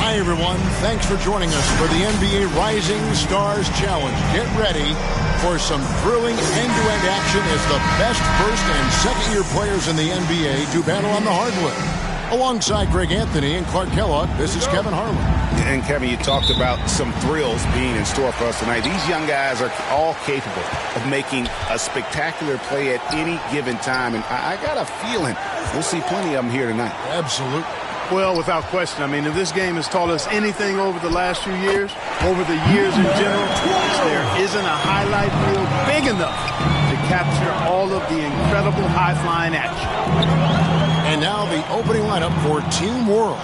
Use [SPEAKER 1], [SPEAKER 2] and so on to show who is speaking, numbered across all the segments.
[SPEAKER 1] Hi, everyone. Thanks for joining us for the NBA Rising Stars Challenge. Get ready for some thrilling end-to-end action as the best first and second-year players in the NBA do battle on the hardwood. Alongside Greg Anthony and Clark Kellogg, this is Kevin Harlan.
[SPEAKER 2] And Kevin, you talked about some thrills being in store for us tonight. These young guys are all capable of making a spectacular play at any given time. And I got a feeling we'll see plenty of them here tonight.
[SPEAKER 1] Absolutely.
[SPEAKER 3] Well, without question. I mean, if this game has taught us anything over the last few years, over the years in general, there isn't a highlight reel big enough to capture all of the incredible high-flying action.
[SPEAKER 1] And now the opening lineup for Team World.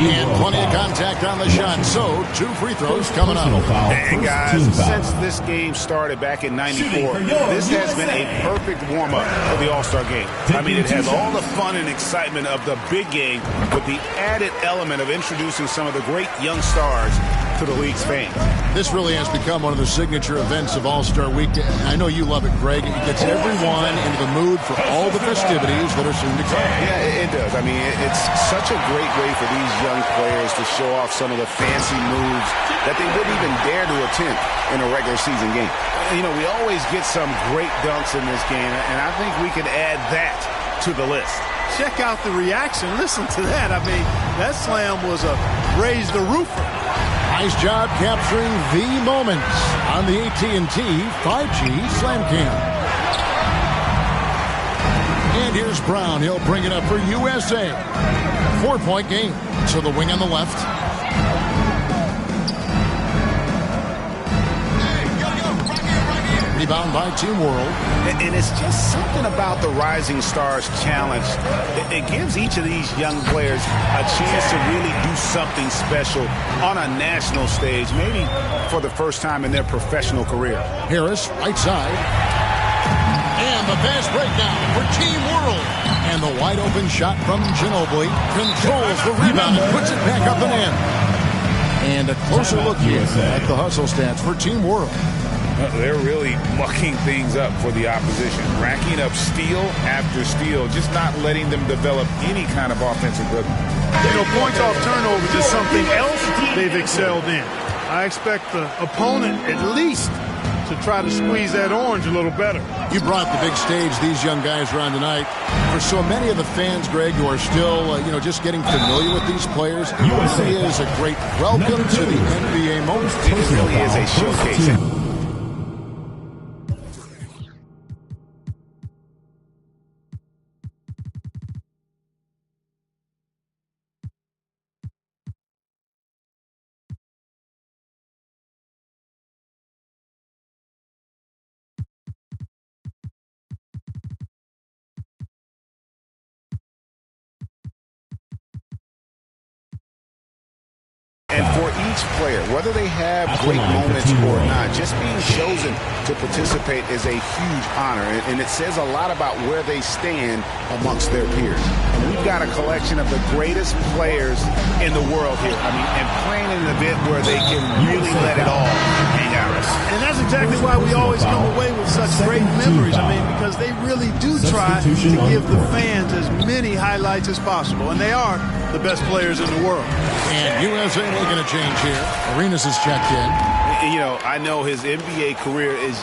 [SPEAKER 1] And plenty of contact on the shot, so 2 free throws coming up.
[SPEAKER 2] And guys, since this game started back in '94, this has been a perfect warm-up for the All-Star game. I mean, it has all the fun and excitement of the big game with the added element of introducing some of the great young stars to the league's fans.
[SPEAKER 1] This really has become one of the signature events of All-Star Week. I know you love it, Greg. It gets everyone into the mood for all the festivities that are soon to come.
[SPEAKER 2] Yeah, it does. I mean, it's such a great way for these young players to show off some of the fancy moves that they wouldn't even dare to attempt in a regular season game. You know, we always get some great dunks in this game, and I think we could add that to the list.
[SPEAKER 3] Check out the reaction. Listen to that. I mean, that slam was a raise the roofer.
[SPEAKER 1] Nice job capturing the moments on the AT&T 5G Slam Cam. And here's Brown. He'll bring it up for USA. 4-point game to the wing on the left. Rebound by Team World.
[SPEAKER 2] And it's just something about the Rising Stars Challenge. It gives each of these young players a chance to really do something special on a national stage, maybe for the first time in their professional career.
[SPEAKER 1] Harris, right side. And the fast break now for Team World. And the wide open shot from Ginobili. Controls the rebound and puts it back up and in. And a closer look here at the hustle stats for Team World.
[SPEAKER 4] They're really mucking things up for the opposition, racking up steal after steal, just not letting them develop any kind of offensive rhythm.
[SPEAKER 3] You know, points off turnovers is something else they've excelled in. I expect the opponent at least to try to squeeze that orange a little better.
[SPEAKER 1] You brought the big stage these young guys are on tonight. For so many of the fans, Greg, who are still, just getting familiar with these players, it really is a great welcome to the NBA moment.
[SPEAKER 2] It really is a showcase. And for each player, whether they have great moments or not, just being chosen to participate is a huge honor. And it says a lot about where they stand amongst their peers. And we've got a collection of the greatest players in the world here. I mean, and playing in an event where they can really let it all hang out.
[SPEAKER 3] And that's exactly why we always come away with such great memories. I mean, because they really do try to give the fans as many highlights as possible. And they are the best players in the world.
[SPEAKER 1] And USA making a change here. Arenas has checked in.
[SPEAKER 2] You know, I know his NBA career is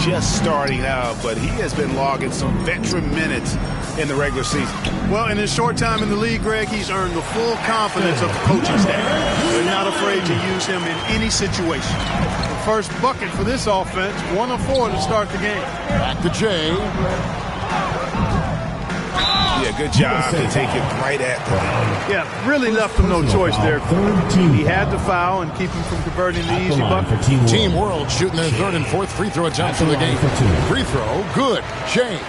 [SPEAKER 2] just starting out, but he has been logging some veteran minutes in the regular season.
[SPEAKER 3] Well, in his short time in the league, Greg, he's earned the full confidence of the coaching staff. They're not afraid to use him in any situation. The first bucket for this offense, 1 of 4 to start the game.
[SPEAKER 1] Back to Jay.
[SPEAKER 2] Yeah, good job to take it right at them.
[SPEAKER 3] Yeah, really left him no choice there. He had to foul and keep him from converting the easy bucket.
[SPEAKER 1] Team World shooting their third and fourth free throw attempts of the game. Free throw, good. Jay.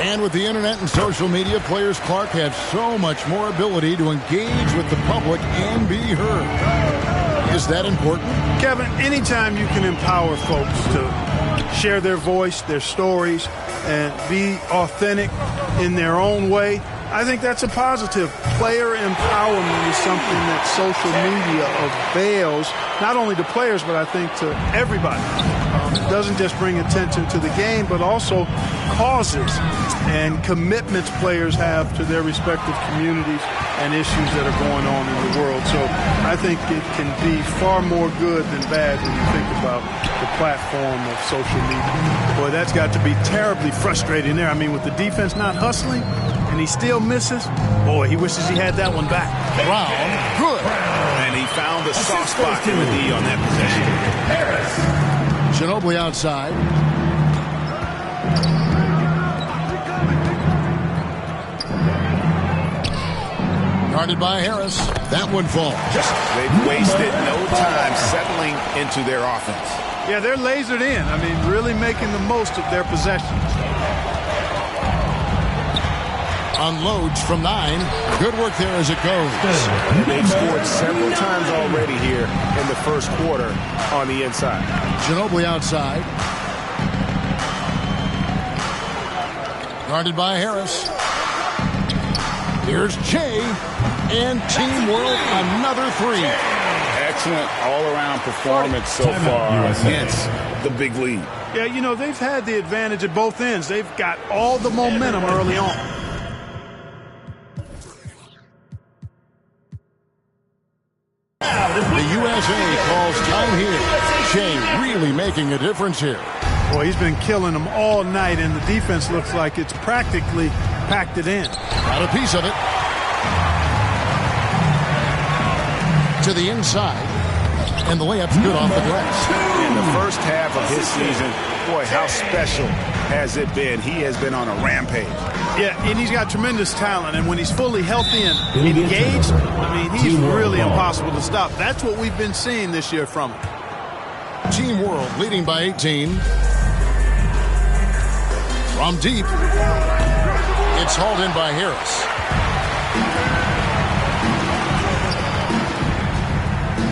[SPEAKER 1] And with the internet and social media, players Clark have so much more ability to engage with the public and be heard. Is that important?
[SPEAKER 3] Kevin, anytime you can empower folks to share their voice, their stories, and be authentic in their own way, I think that's a positive. Player empowerment is something that social media avails, not only to players, but I think to everybody. It doesn't just bring attention to the game, but also causes and commitments players have to their respective communities and issues that are going on in the world. So I think it can be far more good than bad when you think about the platform of social media. Boy, that's got to be terribly frustrating there. I mean, with the defense not hustling and he still misses, boy, he wishes he had that one back.
[SPEAKER 1] Brown, good.
[SPEAKER 2] And he found the soft spot in the D on that possession.
[SPEAKER 1] Ginobili outside. Guarded by Harris. That one falls.
[SPEAKER 2] They've wasted no time settling into their offense.
[SPEAKER 3] Yeah, they're lasered in. I mean, really making the most of their possessions.
[SPEAKER 1] Unloads from 9. Good work there as it goes.
[SPEAKER 2] They've scored several times already here in the first quarter on the inside.
[SPEAKER 1] Ginobili outside. Guarded by Harris. Here's Jay. And Team World, another 3.
[SPEAKER 4] Excellent all-around performance so far against the big lead.
[SPEAKER 3] Yeah, you know, they've had the advantage at both ends. They've got all the momentum early on.
[SPEAKER 1] The USA calls time here. Jay really making a difference here.
[SPEAKER 3] Boy, he's been killing them all night, and the defense looks like it's practically packed it in.
[SPEAKER 1] Got a piece of it. To the inside, and the layup's good off the glass.
[SPEAKER 2] In the first half of his season, boy, how special has it been? He has been on a rampage.
[SPEAKER 3] Yeah, and he's got tremendous talent, and when he's fully healthy and engaged, I mean, he's really impossible to stop. That's what we've been seeing this year from him.
[SPEAKER 1] Team World leading by 18. From deep, it's hauled in by Harris.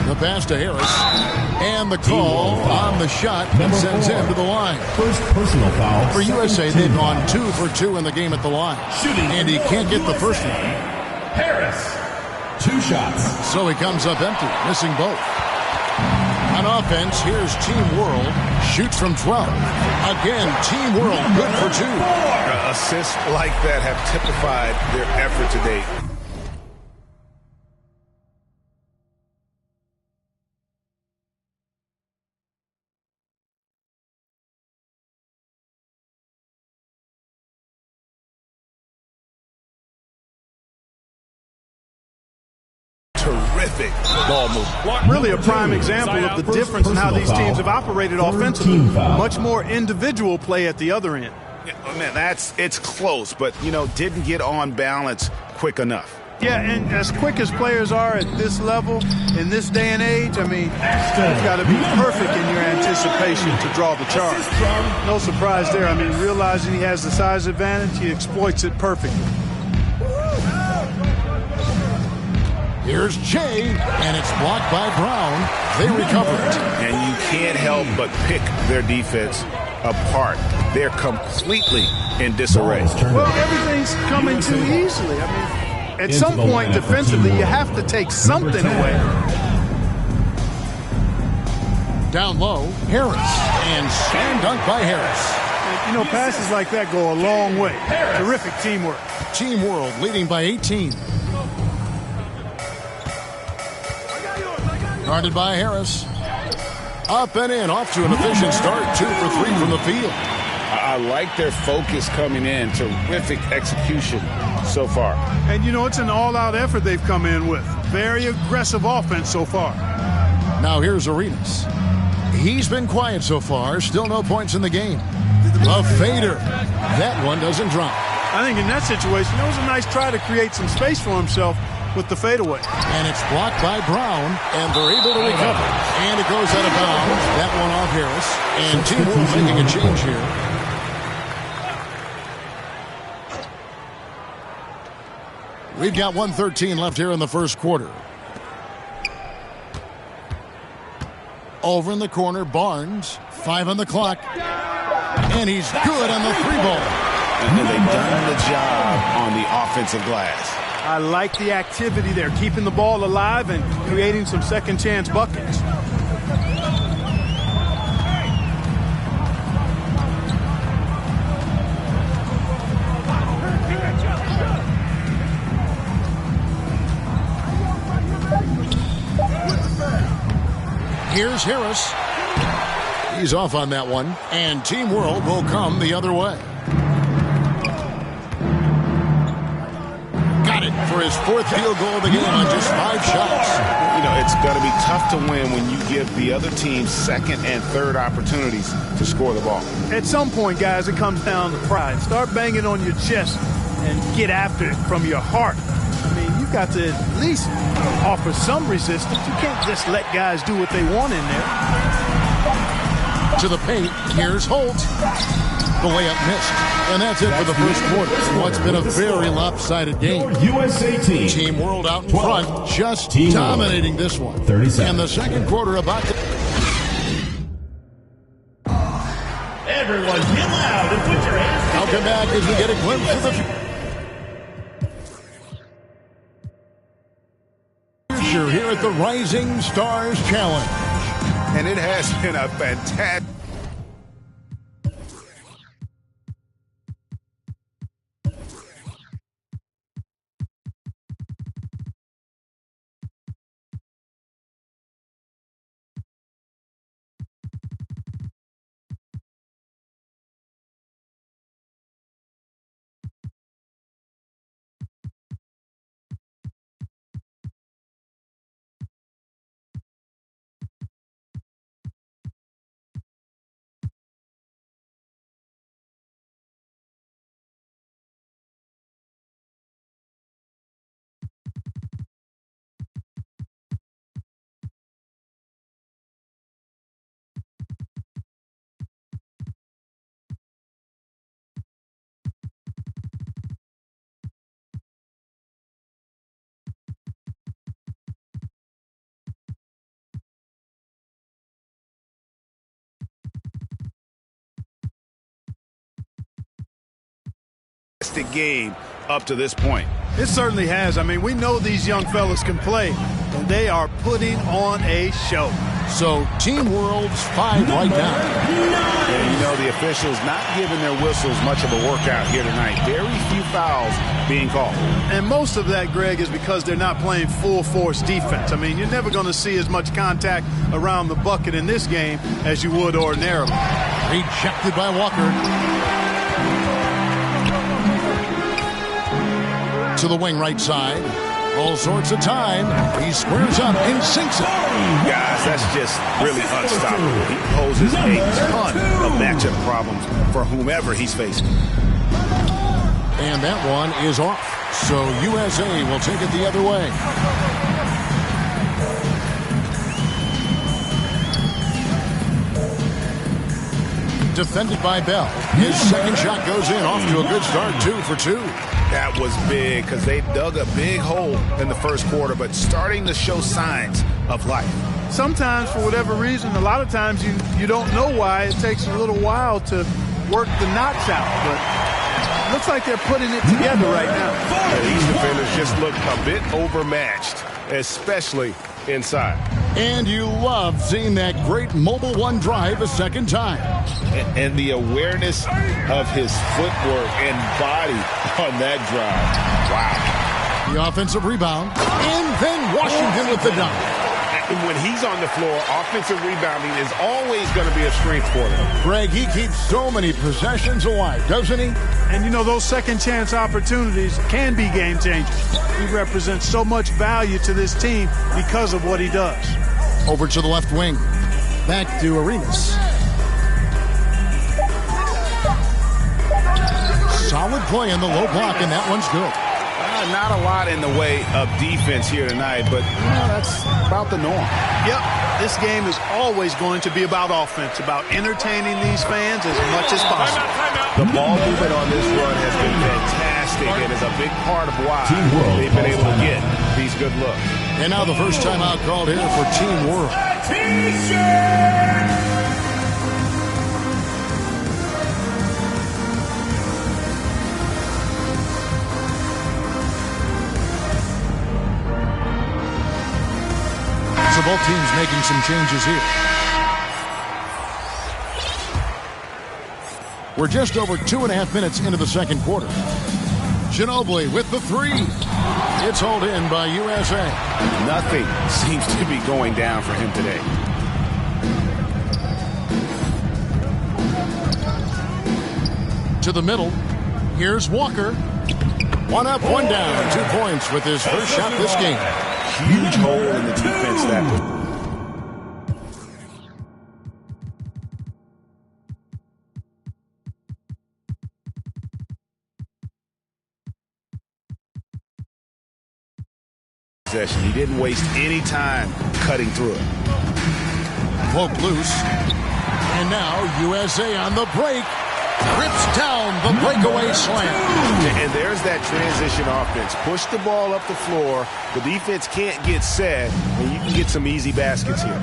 [SPEAKER 1] The pass to Harris, and the call on the shot that sends him to the line.
[SPEAKER 5] First personal foul.
[SPEAKER 1] For USA, they've gone 2 for 2 in the game at the line. And he can't get the first one.
[SPEAKER 5] Harris, 2 shots.
[SPEAKER 1] So he comes up empty, missing both. On offense, here's Team World. Shoots from 12. Again, Team World good for 2.
[SPEAKER 2] Assists like that have typified their effort to date. Terrific ball movement.
[SPEAKER 3] Really a prime example of the difference in how these teams have operated offensively. Much more individual play at the other end.
[SPEAKER 2] Yeah, man, it's close, but, you know, didn't get on balance quick enough.
[SPEAKER 3] Yeah, and as quick as players are at this level, in this day and age, I mean, you've got to be perfect in your anticipation to draw the charge. No surprise there. I mean, realizing he has the size advantage, he exploits it perfectly.
[SPEAKER 1] Here's Jay, and it's blocked by Brown. They recover it.
[SPEAKER 2] And you can't help but pick their defense apart. They're completely in disarray.
[SPEAKER 3] Well, everything's coming too easily. I mean, at some point defensively, you have to take something away.
[SPEAKER 1] Down low, Harris, and slam dunk by Harris.
[SPEAKER 3] And, you know, passes like that go a long way. Terrific teamwork.
[SPEAKER 1] Team World leading by 18. Guarded by Harris. Up and in, off to an efficient start. 2 for 3 from the field.
[SPEAKER 4] I like their focus coming in. Terrific execution so far.
[SPEAKER 3] And, you know, it's an all-out effort they've come in with. Very aggressive offense so far.
[SPEAKER 1] Now here's Arenas. He's been quiet so far. Still no points in the game. A fader. That one doesn't drop.
[SPEAKER 3] I think in that situation, it was a nice try to create some space for himself with the fadeaway.
[SPEAKER 1] And it's blocked by Brown, and they're able to recover. And it goes out of bounds. That one off Harris. And Team World making a change here. We've got 1:13 left here in the first quarter. Over in the corner, Barnes. 5 on the clock. And he's good on the 3-ball.
[SPEAKER 2] And they've done the job on the offensive glass.
[SPEAKER 3] I like the activity there, keeping the ball alive and creating some second-chance buckets.
[SPEAKER 1] Here's Harris. He's off on that one. And Team World will come the other way. Got it for his fourth field goal of the game on just 5 shots.
[SPEAKER 2] You know, it's going to be tough to win when you give the other team second and third opportunities to score the ball.
[SPEAKER 3] At some point, guys, it comes down to pride. Start banging on your chest and get after it from your heart. I mean, you've got to at least offer some resistance. You can't just let guys do what they want in there.
[SPEAKER 1] To the paint, here's Holt. The layup missed. And that's it for the first quarter. What's been a very lopsided game.
[SPEAKER 5] USA team.
[SPEAKER 1] Team World out in front, just dominating this one.
[SPEAKER 5] 37.
[SPEAKER 1] And the second quarter about to...
[SPEAKER 5] Everyone get loud and put your hands together.
[SPEAKER 1] I'll come back as we get a glimpse of the future here at the Rising Stars Challenge.
[SPEAKER 2] And it has been a fantastic... game up to this point.
[SPEAKER 3] It certainly has. I mean, we know these young fellas can play, and they are putting on a show.
[SPEAKER 1] So, Team World's 5 right now.
[SPEAKER 2] And you know, the officials not giving their whistles much of a workout here tonight. Very few fouls being called.
[SPEAKER 3] And most of that, Greg, is because they're not playing full-force defense. I mean, you're never going to see as much contact around the bucket in this game as you would ordinarily.
[SPEAKER 1] Rejected by Walker. To the wing right side. All sorts of time. He squares up and sinks it.
[SPEAKER 2] Guys, that's just really unstoppable. He poses a ton of matchup problems for whomever he's facing.
[SPEAKER 1] And that one is off. So USA will take it the other way. Defended by Bell. His second shot goes in. Off to a good start. 2 for 2.
[SPEAKER 2] That was big because they dug a big hole in the first quarter, but starting to show signs of life.
[SPEAKER 3] Sometimes, for whatever reason, a lot of times you don't know why. It takes a little while to work the knots out, but it looks like they're putting it together right now.
[SPEAKER 2] Yeah, these defenders just look a bit overmatched, especially inside.
[SPEAKER 1] And you love seeing that great mobile one drive a second time.
[SPEAKER 2] And the awareness of his footwork and body on that drive. Wow.
[SPEAKER 1] The offensive rebound. And then Washington with the dunk.
[SPEAKER 2] And when he's on the floor, offensive rebounding is always going to be a strength for them.
[SPEAKER 1] Greg, he keeps so many possessions alive, doesn't he?
[SPEAKER 3] And you know, those second chance opportunities can be game changers. He represents so much value to this team because of what he does.
[SPEAKER 1] Over to the left wing. Back to Arenas. Solid play in the low block, and that one's good.
[SPEAKER 2] Not a lot in the way of defense here tonight, but you know, that's about the norm.
[SPEAKER 3] Yep, this game is always going to be about offense, about entertaining these fans as much as possible.
[SPEAKER 2] The ball movement on this run has been fantastic and is a big part of why they've been able to get these good looks.
[SPEAKER 1] And now the first time out called here for Team World. So both teams making some changes here. We're just over 2.5 minutes into the second quarter. Ginobili with the three. It's hauled in by USA.
[SPEAKER 2] Nothing seems to be going down for him today.
[SPEAKER 1] 2 minutes remaining in the second quarter. Ginobili with the three. It's hauled in by USA. 2 minutes remaining in the second quarter. Ginobili with the three. It's hauled in by USA. 2 minutes remaining in the second quarter. Ginobili with the three. It's hauled in by USA. To the middle. Here's Walker. One up, one down. 2 points with his first shot this game.
[SPEAKER 2] Huge hole in the defense that possession. He didn't waste any time cutting through it.
[SPEAKER 1] Poke loose. And now USA on the break. Rips down the breakaway slam.
[SPEAKER 2] And there's that transition offense. Push the ball up the floor. The defense can't get set, and you can get some easy baskets here.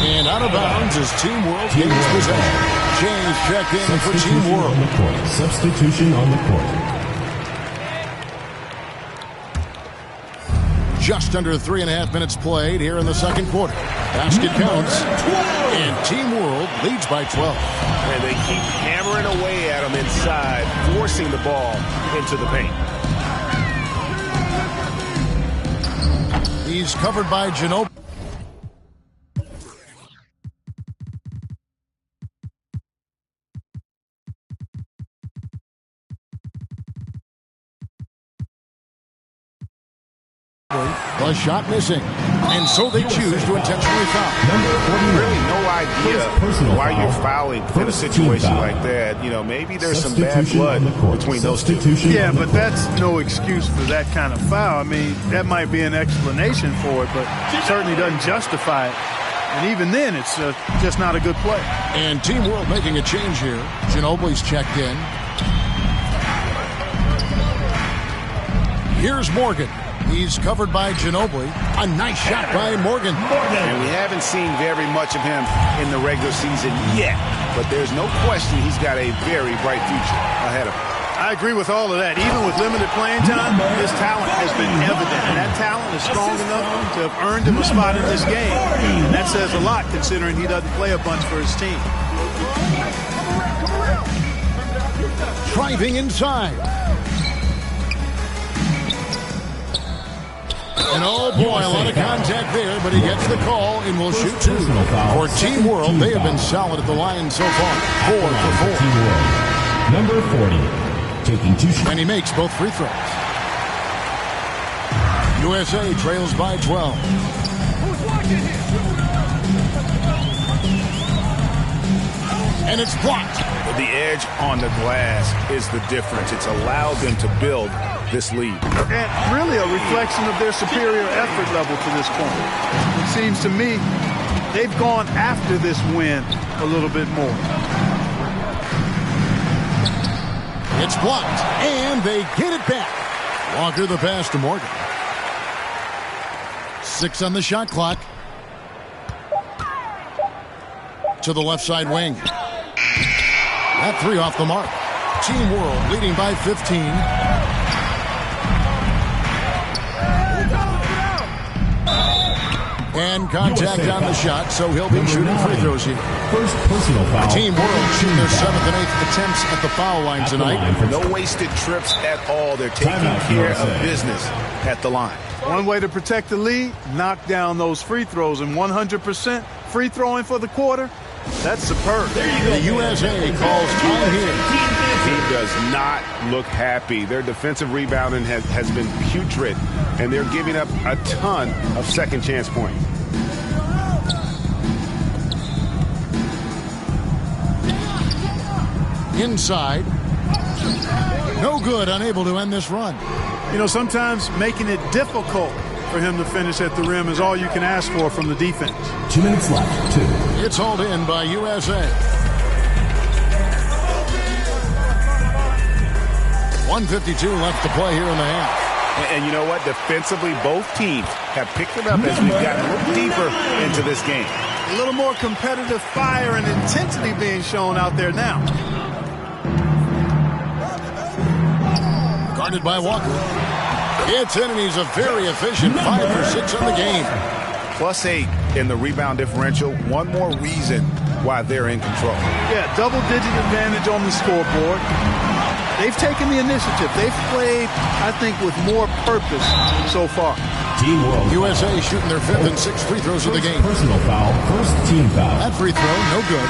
[SPEAKER 1] And out of bounds as Team World gains possession. James checked in for Team World.
[SPEAKER 6] Substitution on the court.
[SPEAKER 1] Just under 3.5 minutes played here in the second quarter. Basket counts. And Team World leads by 12.
[SPEAKER 2] And they keep hammering away at them inside, forcing the ball into the paint.
[SPEAKER 1] He's covered by Ginobili. A shot missing, and so they choose to intentionally foul.
[SPEAKER 2] Really no idea why you're fouling in a situation like that. You know, maybe there's some bad blood between those two.
[SPEAKER 3] Yeah, but that's no excuse for that kind of foul. I mean, that might be an explanation for it, but it certainly doesn't justify it. And even then, it's just not a good play.
[SPEAKER 1] And Team World making a change here. Ginobili's checked in. Here's Morgan. He's covered by Ginobili. A nice shot by Morgan.
[SPEAKER 2] And we haven't seen very much of him in the regular season yet. But there's no question he's got a very bright future ahead of him.
[SPEAKER 3] I agree with all of that. Even with limited playing time, his talent has been evident. And that talent is strong enough to have earned him a spot in this game. And that says a lot considering he doesn't play a bunch for his team.
[SPEAKER 1] Driving inside. And oh boy, a lot of contact there, but he gets the call and will shoot 2. For Team World, they have been solid at the line so far. 4 for 4.
[SPEAKER 6] Number 40, taking 2 shots.
[SPEAKER 1] And he makes both free throws. USA trails by 12. And it's blocked.
[SPEAKER 2] The edge on the glass is the difference. It's allowed them to build this lead.
[SPEAKER 3] And really a reflection of their superior effort level to this point. It seems to me they've gone after this win a little bit more.
[SPEAKER 1] It's blocked, and they get it back. Walker the pass to Morgan. 6 on the shot clock. To the left side wing. That 3 off the mark. Team World leading by 15. And contact on the shot, so he'll be shooting free throws here.
[SPEAKER 6] First personal foul.
[SPEAKER 1] Team World shooting their 7th and 8th attempts at the foul line tonight.
[SPEAKER 2] No wasted trips at all. They're taking care of business at the line.
[SPEAKER 3] One way to protect the lead, knock down those free throws, and 100% free throwing for the quarter, that's superb.
[SPEAKER 1] The USA calls time here.
[SPEAKER 2] He does not look happy. Their defensive rebounding has been putrid, and they're giving up a ton of second chance points.
[SPEAKER 1] Inside. No good, unable to end this run.
[SPEAKER 3] You know, sometimes making it difficult for him to finish at the rim is all you can ask for from the defense.
[SPEAKER 6] 2 minutes left. 2.
[SPEAKER 1] It's hauled in by USA. 1:52 left to play here in the half.
[SPEAKER 2] And you know what? Defensively, both teams have picked it up as we've gotten a little deeper into this game.
[SPEAKER 3] A little more competitive fire and intensity being shown out there now.
[SPEAKER 1] Guarded by Walker. It's in, and he's a very efficient 5 for 6 on the game.
[SPEAKER 2] +8 in the rebound differential. One more reason why they're in control.
[SPEAKER 3] Yeah, double-digit advantage on the scoreboard. they've taken the initiative. They've played, I think, with more purpose so far.
[SPEAKER 6] Team World.
[SPEAKER 1] USA shooting their 5th and 6th free throws of the game.
[SPEAKER 6] Personal foul. First team foul.
[SPEAKER 1] That free throw, no good.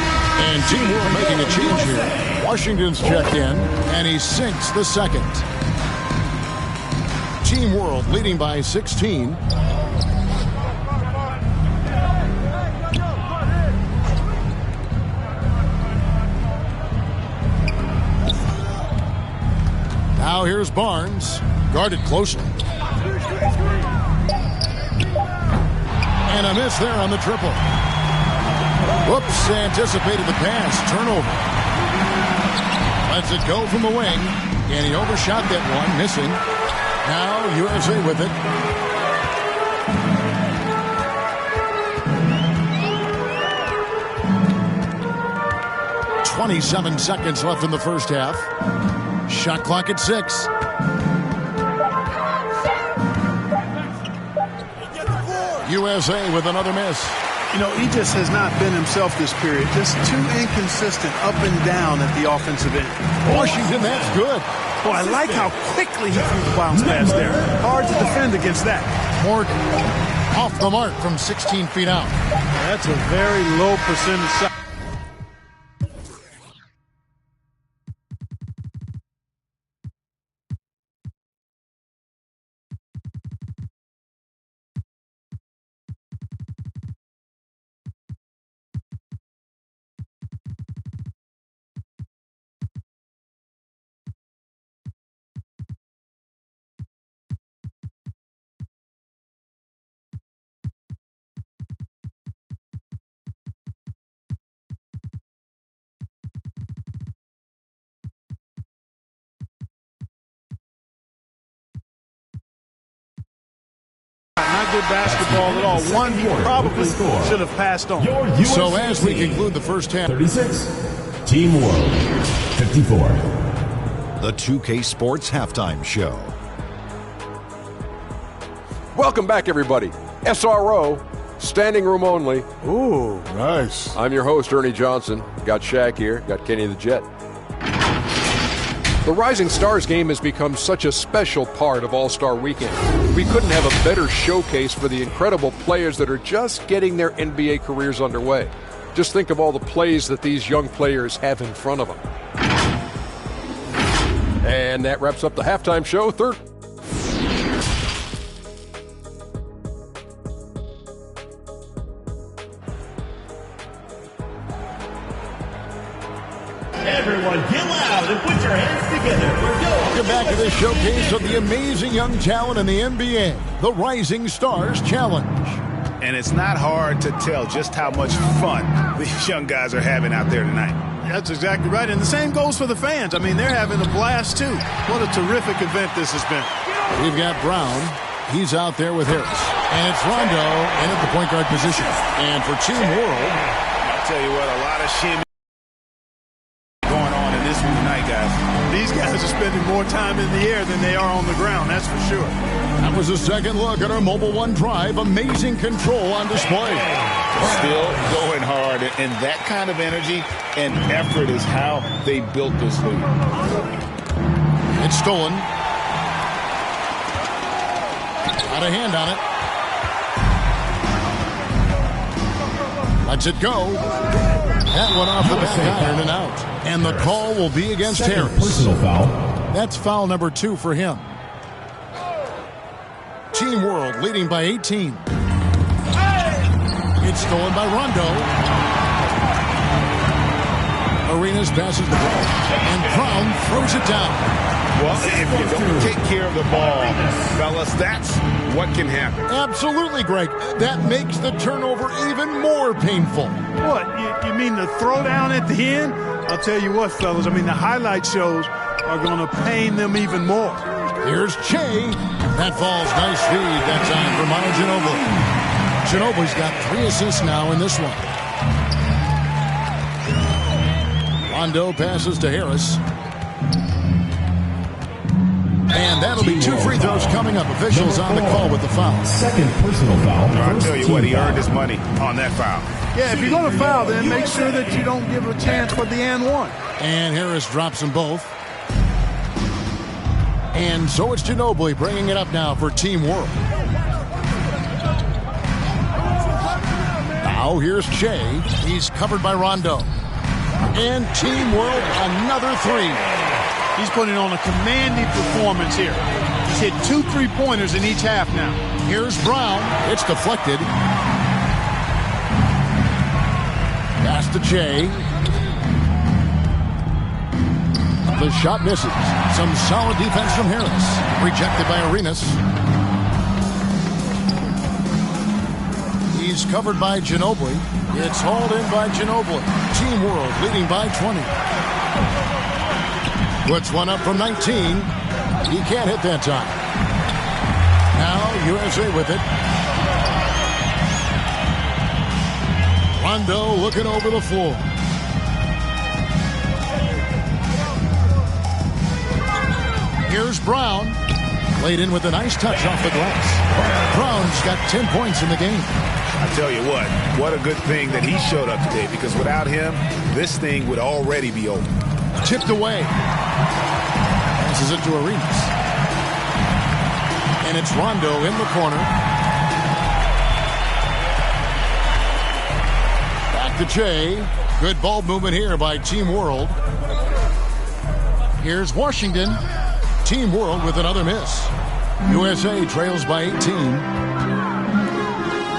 [SPEAKER 1] And Team World making a change here. Washington's checked in, and he sinks the second. Team World leading by 16. Now here's Barnes, guarded closely. And a miss there on the triple. Whoops, anticipated the pass. Turnover. Lets it go from the wing. And he overshot that one, missing. Now USA with it. "27 seconds left in the first half. Shot clock at 6. USA with another miss.
[SPEAKER 3] You know, he just has not been himself this period. Just too inconsistent up and down at the offensive end.
[SPEAKER 1] Washington, that's good.
[SPEAKER 3] Well, I like how quickly he threw the bounce pass there. Hard to defend against that.
[SPEAKER 1] Morgan off the mark from 16 feet out.
[SPEAKER 3] That's a very low percentage shot. Not good basketball at all. One he probably should have passed on.
[SPEAKER 1] So as we conclude the first half.
[SPEAKER 6] 36. Team World. 54.
[SPEAKER 7] The 2K Sports Halftime Show.
[SPEAKER 8] Welcome back, everybody. SRO, standing room only.
[SPEAKER 3] Ooh,
[SPEAKER 1] Nice.
[SPEAKER 8] I'm your host, Ernie Johnson. Got Shaq here. Got Kenny the Jet. The Rising Stars game has become such a special part of All-Star Weekend. We couldn't have a better showcase for the incredible players that are just getting their NBA careers underway. Just think of all the plays that these young players have in front of them. And that wraps up the halftime show. Third.
[SPEAKER 5] Everyone get loud and put your hands together for Go.
[SPEAKER 1] Welcome back to this showcase of the amazing young talent in the NBA, the Rising Stars Challenge.
[SPEAKER 2] And it's not hard to tell just how much fun these young guys are having out there tonight.
[SPEAKER 3] that's exactly right. And the same goes for the fans. I mean, they're having a blast, too. What a terrific event this has been.
[SPEAKER 1] We've got Brown. He's out there with Harris. And it's Rondo in at the point guard position. And for Team World,
[SPEAKER 2] I'll tell you what, a lot of shimmy going on in this one tonight, guys.
[SPEAKER 3] These guys are spending more time in the air than they are on the ground, that's for sure.
[SPEAKER 1] that was a second look at our Mobile One Drive. Amazing control on display.
[SPEAKER 2] Still going hard, and that kind of energy and effort is how they built this league.
[SPEAKER 1] It's stolen. Got a hand on it. Lets it go. That went off the back iron and out. And the call will be against Harris.
[SPEAKER 6] Personal foul.
[SPEAKER 1] That's foul number 2 for him. Team World leading by 18. It's stolen by Rondo. Arenas passes the ball. And Brown throws it down.
[SPEAKER 2] Well, if you don't take care of the ball, fellas, that's what can happen.
[SPEAKER 1] Absolutely, Greg. That makes the turnover even more painful.
[SPEAKER 3] What, you mean the throwdown at the end? I'll tell you what, fellas, I mean, the highlight shows are going to pain them even more.
[SPEAKER 1] Here's Che. That falls. Nice feed that time for Manu Ginobili. Ginobili's got 3 assists now in this one. Rondo passes to Harris. And that'll be 2 free throws coming up. Officials on the call with the foul.
[SPEAKER 6] Second personal foul.
[SPEAKER 2] I'll tell you what, he earned his money on that foul.
[SPEAKER 3] Yeah, if you're going to foul, then make sure that you don't give a chance for the and one.
[SPEAKER 1] And Harris drops them both. And so it's Ginobili bringing it up now for Team World. Now here's Shea. He's covered by Rondo. And Team World, another three.
[SPEAKER 3] He's putting on a commanding performance here. He's hit 2 3-pointers in each half now.
[SPEAKER 1] Here's Brown. It's deflected. Pass to Shea. The shot misses. Some solid defense from Harris. Rejected by Arenas. He's covered by Ginobili. It's hauled in by Ginobili. Team World leading by 20. Puts one up from 19. He can't hit that time. Now USA with it. Rondo looking over the floor. Here's Brown. Played in with a nice touch off the glass. Brown's got 10 points in the game.
[SPEAKER 2] I tell you what a good thing that he showed up today, because without him, this thing would already be over.
[SPEAKER 1] Tipped away. Passes it to Arenas. And it's Rondo in the corner. Back to Jay. Good ball movement here by Team World. Here's Washington. Team World with another miss. USA trails by 18.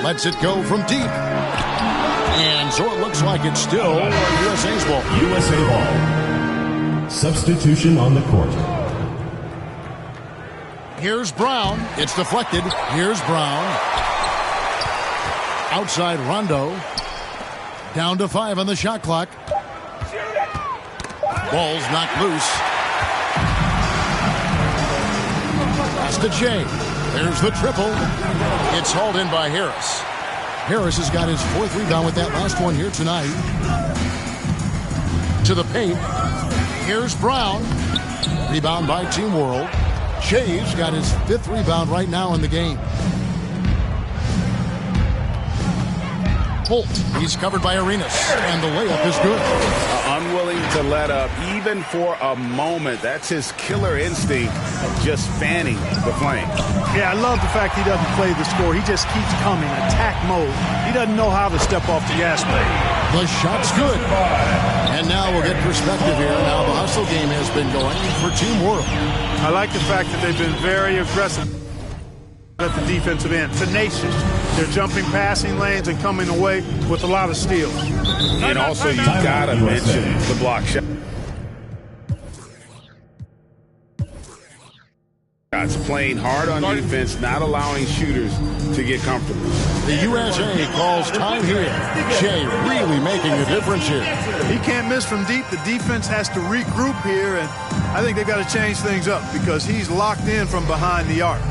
[SPEAKER 1] Lets it go from deep. And so it looks like it's still USA's ball.
[SPEAKER 6] USA ball. Substitution on the court.
[SPEAKER 1] Here's Brown. It's deflected. Here's Brown. Outside Rondo. Down to 5 on the shot clock. Ball's knocked loose. Pass to Jay. There's the triple. It's hauled in by Harris. Harris has got his 4th rebound with that last one here tonight. To the paint. Here's Brown. Rebound by Team World. Jay's got his 5th rebound right now in the game. Holt. He's covered by Arenas. And the layup is good.
[SPEAKER 2] Unwilling to let up even for a moment. That's his killer instinct of just fanning the flame.
[SPEAKER 3] Yeah, I love the fact he doesn't play the score. He just keeps coming, attack mode. He doesn't know how to step off the gas pedal.
[SPEAKER 1] The shot's good. And now we'll get perspective here. Now the hustle game has been going for Team World.
[SPEAKER 3] I like the fact that they've been very aggressive at the defensive end. Tenacious. They're jumping passing lanes and coming away with a lot of steals.
[SPEAKER 2] And also, you got to mention the block shot. It's playing hard on defense, not allowing shooters to get comfortable.
[SPEAKER 1] The USA calls time here. Shea really making a difference here.
[SPEAKER 3] He can't miss from deep. The defense has to regroup here, and I think they've got to change things up because he's locked in from behind the arc.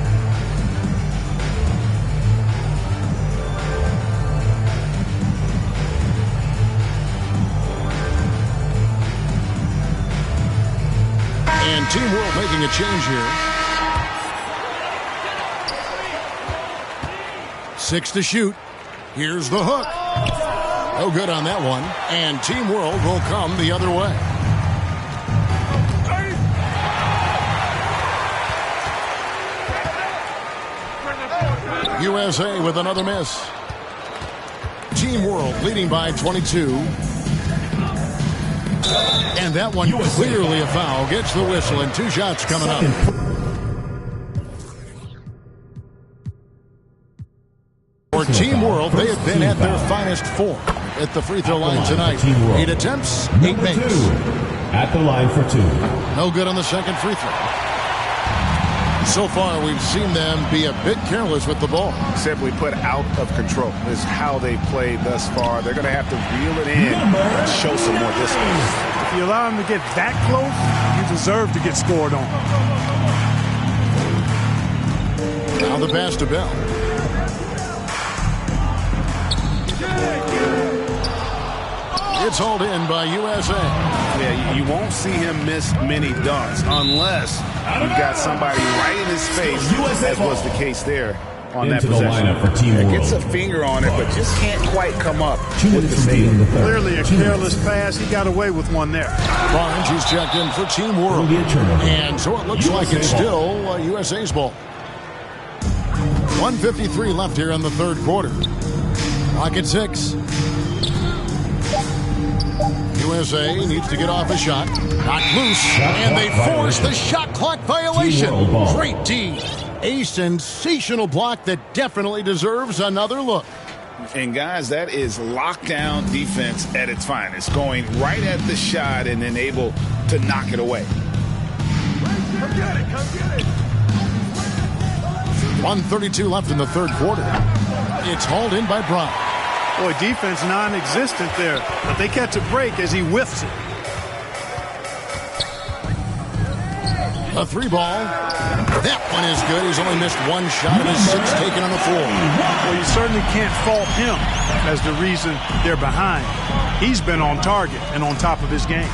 [SPEAKER 1] And Team World making a change here. 6 to shoot. Here's the hook. No good on that one. And Team World will come the other way. USA with another miss. Team World leading by 22. And that one clearly a foul. Gets the whistle and 2 shots coming up. For Team World, they have been at their finest form at the free throw line tonight. 8 attempts, 8 makes.
[SPEAKER 6] At the line for 2.
[SPEAKER 1] No good on the second free throw. So far, we've seen them be a bit careless with the ball.
[SPEAKER 2] Simply put, out of control is how they played thus far. They're going to have to reel it in and show some more discipline.
[SPEAKER 3] If you allow him to get that close, you deserve to get scored on.
[SPEAKER 1] Now the pass to Bell. It's hauled in by USA.
[SPEAKER 2] Yeah, you won't see him miss many dunks unless you've got somebody right in his face, as was the case there on that
[SPEAKER 6] Into the
[SPEAKER 2] possession.
[SPEAKER 6] lineup for Team World.
[SPEAKER 2] Gets a finger on it, but just can't quite come up with the save.
[SPEAKER 3] Clearly a careless pass. He got away with one there.
[SPEAKER 1] Barnes, he's checked in for Team World. And so it looks like it's still USA's ball. 1:53 left here in the third quarter. Clock at 6. USA needs to get off a shot. Knocked loose. And they force the shot clock violation. Great D. A sensational block that definitely deserves another look.
[SPEAKER 4] And, guys, that is lockdown defense at its finest. Going right at the shot and then able to knock it away.
[SPEAKER 5] Come get it, come get it.
[SPEAKER 1] 1:32 left in the third quarter. It's hauled in by Brown.
[SPEAKER 3] Boy, defense non-existent there. But they catch a break as he whiffs it.
[SPEAKER 1] A 3-ball. That one is good. He's only missed one shot of his 6 taken on the floor.
[SPEAKER 3] Well, you certainly can't fault him as the reason they're behind. He's been on target and on top of his game.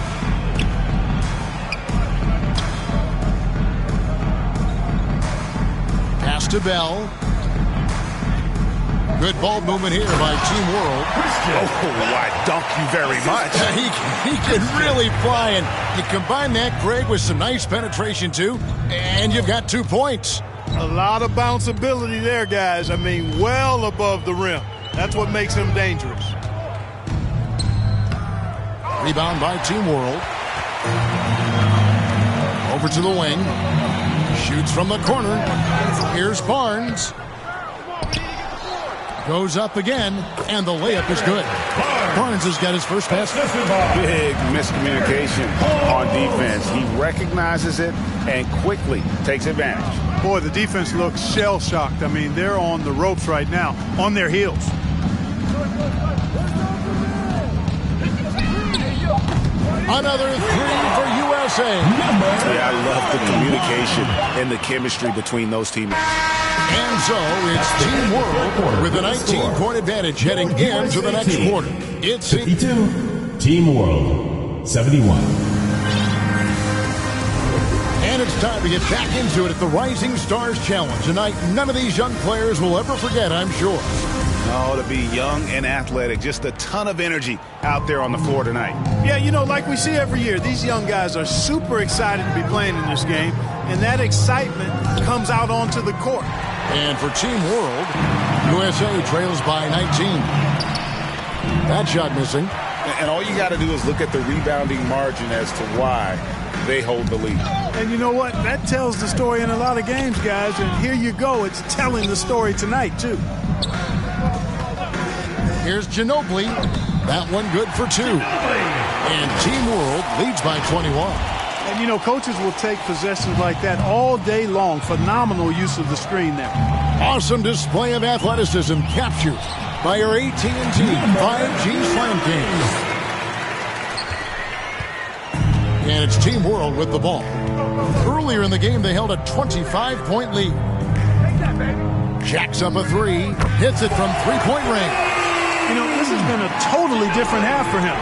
[SPEAKER 1] Pass to Bell. Good ball movement here by Team World.
[SPEAKER 2] Oh, I dunk you very much.
[SPEAKER 1] He can really fly, and you combine that, Greg, with some nice penetration, too, and you've got 2 points.
[SPEAKER 3] A lot of bounceability there, guys. I mean, well above the rim. That's what makes him dangerous.
[SPEAKER 1] Rebound by Team World. Over to the wing. Shoots from the corner. Here's Barnes. Goes up again, and the layup is good. Barnes has got his first pass.
[SPEAKER 2] Big miscommunication on defense. He recognizes it and quickly takes advantage.
[SPEAKER 3] Boy, the defense looks shell-shocked. I mean, they're on the ropes right now, on their heels.
[SPEAKER 1] Another 3 for USA.
[SPEAKER 2] Yeah, I love the communication and the chemistry between those teammates.
[SPEAKER 1] And so it's Team World with a 19-point advantage heading into the next quarter. It's
[SPEAKER 6] 52. Team World 71.
[SPEAKER 1] And it's time to get back into it at the Rising Stars Challenge. A night none of these young players will ever forget, I'm sure.
[SPEAKER 2] Oh, to be young and athletic. Just a ton of energy out there on the floor tonight.
[SPEAKER 3] Yeah, you know, like we see every year, these young guys are super excited to be playing in this game, and that excitement comes out onto the court.
[SPEAKER 1] And for Team World, USA trails by 19. That shot missing.
[SPEAKER 4] And all you got to do is look at the rebounding margin as to why they hold the lead.
[SPEAKER 3] And you know what? That tells the story in a lot of games, guys. And here you go. It's telling the story tonight, too.
[SPEAKER 1] Here's Ginobili. That one good for 2. And Team World leads by 21.
[SPEAKER 3] And, you know, coaches will take possessions like that all day long. Phenomenal use of the screen there.
[SPEAKER 1] Awesome display of athleticism captured by our AT&T 5G Slam King. And it's Team World with the ball. Earlier in the game, they held a 25-point lead. Jacks up a 3. Hits it from three-point range.
[SPEAKER 3] You know, this has been a totally different half for him.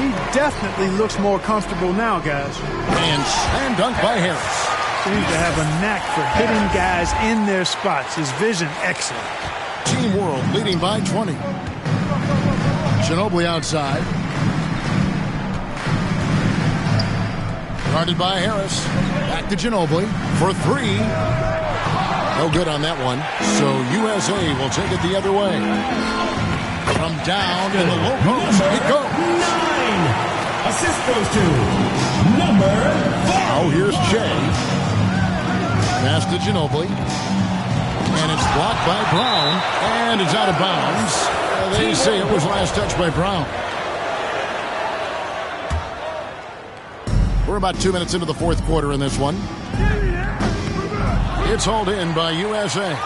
[SPEAKER 3] He definitely looks more comfortable now, guys.
[SPEAKER 1] And slam dunk by Harris.
[SPEAKER 3] Seems to have a knack for hitting guys in their spots. His vision, excellent.
[SPEAKER 1] Team World leading by 20. Ginobili outside. Guarded by Harris. Back to Ginobili for 3. No good on that one. So USA will take it the other way. From down in the low post, it goes.
[SPEAKER 6] 9. Assist goes to number 4.
[SPEAKER 1] Oh, here's Shea. Pass to Ginobili. And it's blocked by Brown. And it's out of bounds. They say it was last touch by Brown. We're about 2 minutes into the fourth quarter in this one. It's hauled in by USA.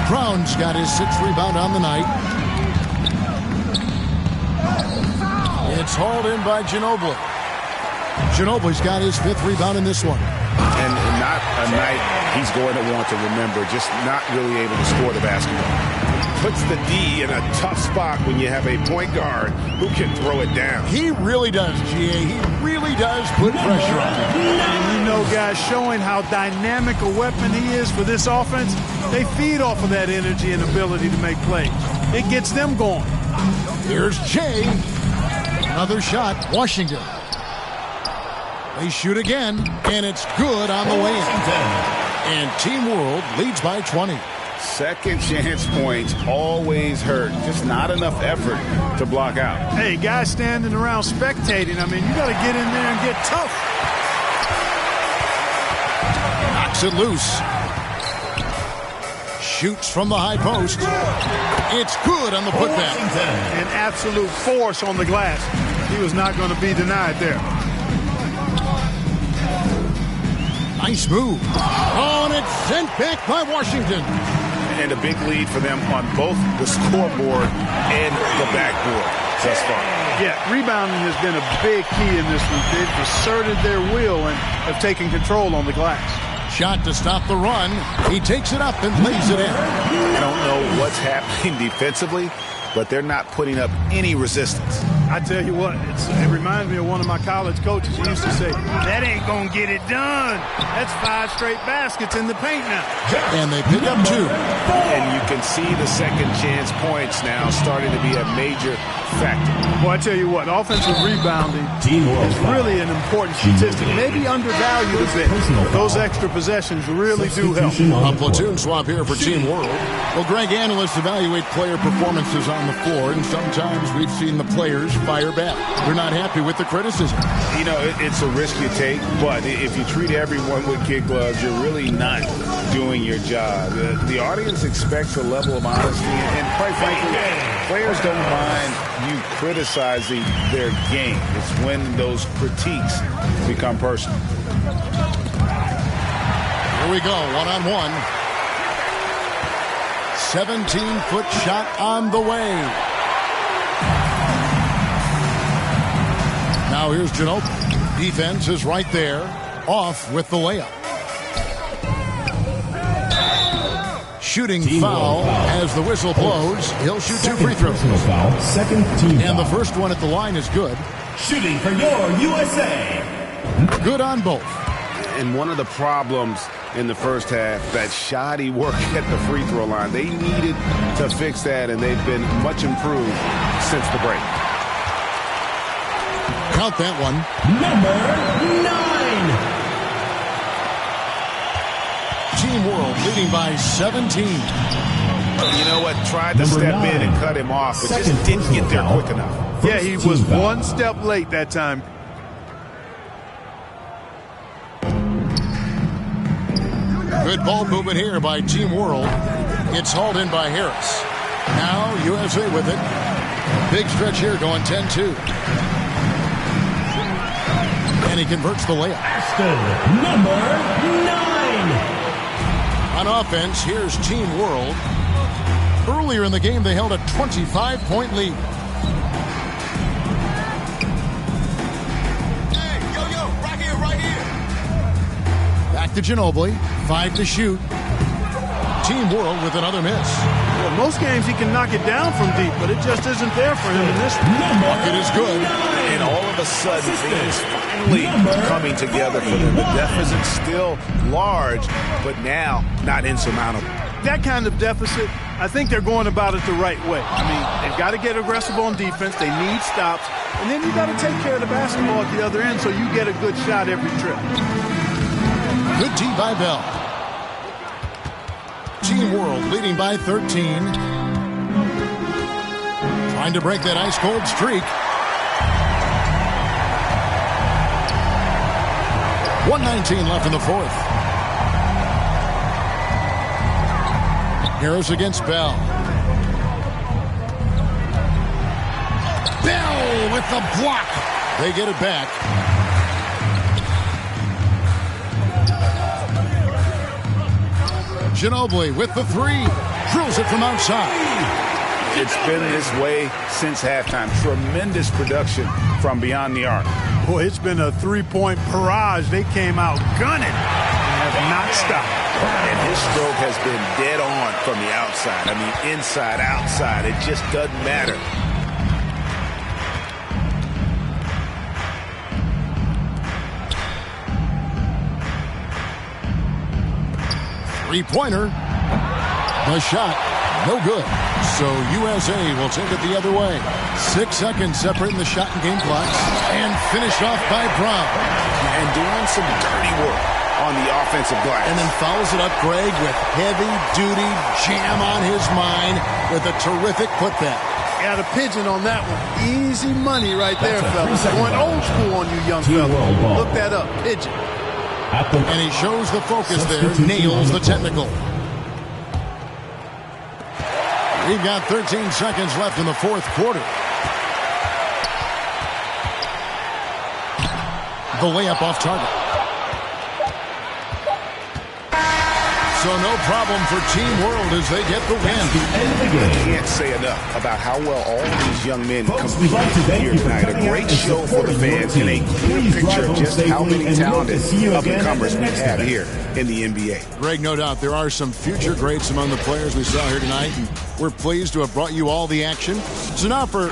[SPEAKER 1] Brown's got his 6th rebound on the night. It's hauled in by Ginobili. Ginobili's got his 5th rebound in this one.
[SPEAKER 2] And not a night he's going to want to remember, just not really able to score the basketball. puts the D in a tough spot when you have a point guard who can throw it down.
[SPEAKER 1] He really does, GA. He really does put pressure on him.
[SPEAKER 3] And you know, guys, showing how dynamic a weapon he is for this offense, they feed off of that energy and ability to make plays. It gets them going.
[SPEAKER 1] Here's Jay. Another shot. Washington. They shoot again, and it's good on the way in. And Team World leads by 20.
[SPEAKER 2] Second chance points always hurt. Just not enough effort to block out.
[SPEAKER 3] Hey, guys standing around spectating, I mean, you got to get in there and get tough.
[SPEAKER 1] Knocks it loose. Shoots from the high post. It's good on the putback.
[SPEAKER 3] An absolute force on the glass. He was not going to be denied there.
[SPEAKER 1] Nice move. Oh, and it's sent back by Washington.
[SPEAKER 2] And a big lead for them on both the scoreboard and the backboard thus far.
[SPEAKER 3] Yeah, rebounding has been a big key in this one. They've asserted their will and have taken control on the glass.
[SPEAKER 1] Shot to stop the run. He takes it up and lays it in.
[SPEAKER 2] I don't know what's happening defensively, but they're not putting up any resistance.
[SPEAKER 3] I tell you what, it reminds me of one of my college coaches. He used to say, that ain't going to get it done. That's 5 straight baskets in the paint now.
[SPEAKER 1] And they pick up 2.
[SPEAKER 2] And you can see the second chance points now starting to be a major factor.
[SPEAKER 3] Well, I tell you what, offensive rebounding is really an important statistic. Maybe undervalued a bit. Those extra possessions really do help.
[SPEAKER 1] A platoon swap here for Team World. Well, Greg, analysts evaluate player performances on the floor, and sometimes we've seen the players fire back. They're not happy with the criticism.
[SPEAKER 4] You know, it's a risk you take, but if you treat everyone with kid gloves, you're really not doing your job. The audience expects a level of honesty, and quite frankly, players don't mind you criticizing their game. It's when those critiques become personal.
[SPEAKER 1] Here we go, one-on-one. 17-foot shot on the way. Now here's Ginobili. Defense is right there. Off with the layup. Shooting foul as the whistle blows. He'll shoot 2 free throws.
[SPEAKER 6] Foul. Second team
[SPEAKER 1] And the
[SPEAKER 6] foul.
[SPEAKER 1] first one at the line is good.
[SPEAKER 6] Shooting for your USA.
[SPEAKER 1] Good on both.
[SPEAKER 2] And one of the problems in the first half, that shoddy work at the free throw line. They needed to fix that, and they've been much improved since the break.
[SPEAKER 1] Count that one.
[SPEAKER 6] Number 9.
[SPEAKER 1] Team World leading by 17.
[SPEAKER 2] You know what? Tried to step in and cut him off, but just didn't get there quick enough.
[SPEAKER 3] Yeah, he was one step late that time.
[SPEAKER 1] Good ball movement here by Team World. It's hauled in by Harris. Now USA with it. Big stretch here going 10-2. And he converts the layup.
[SPEAKER 6] Number 9.
[SPEAKER 1] On offense, here's Team World. Earlier in the game, they held a 25-point lead. Back to Ginobili. 5 to shoot. Team World with another miss.
[SPEAKER 3] Well, most games he can knock it down from deep, but it just isn't there for him in this one.
[SPEAKER 1] Bucket is good.
[SPEAKER 2] And all of a sudden, things finally coming together for them. The deficit's still large, but now not insurmountable.
[SPEAKER 3] That kind of deficit, I think they're going about it the right way. I mean, they've got to get aggressive on defense. They need stops. And then you got to take care of the basketball at the other end so you get a good shot every trip.
[SPEAKER 1] Good tee by Bell. Team World leading by 13. Trying to break that ice-cold streak. 1:19 left in the fourth. Harris against Bell. Bell with the block. They get it back. Ginobili with the 3. Drills it from outside.
[SPEAKER 4] It's been this way since halftime. Tremendous production from beyond the arc.
[SPEAKER 3] Boy, it's been a three-point barrage. They came out gunning and have not stopped.
[SPEAKER 2] And his stroke has been dead on from the outside. I mean, inside, outside, it just doesn't matter.
[SPEAKER 1] Three-pointer. The shot, no good. So USA will take it the other way. 6 seconds separating the shot and game clocks. And finished off by Brown.
[SPEAKER 2] And doing some dirty work on the offensive glass.
[SPEAKER 1] And then follows it up, Greg, with heavy-duty jam on his mind with a terrific putback.
[SPEAKER 3] Got a pigeon on that one. Easy money right there, fellas. Going old school on you young fellas. Look that up, pigeon.
[SPEAKER 1] And he shows the focus there, nails the technical. We've got 13 seconds left in the fourth quarter. The layup off target. So no problem for Team World as they get the win.
[SPEAKER 2] I can't say enough about how well all these young men competed here tonight. A great show for the fans and a clear picture of just how many talented up-and-comers we have here in the NBA.
[SPEAKER 1] Greg, no doubt there are some future greats among the players we saw here tonight, and we're pleased to have brought you all the action. So now for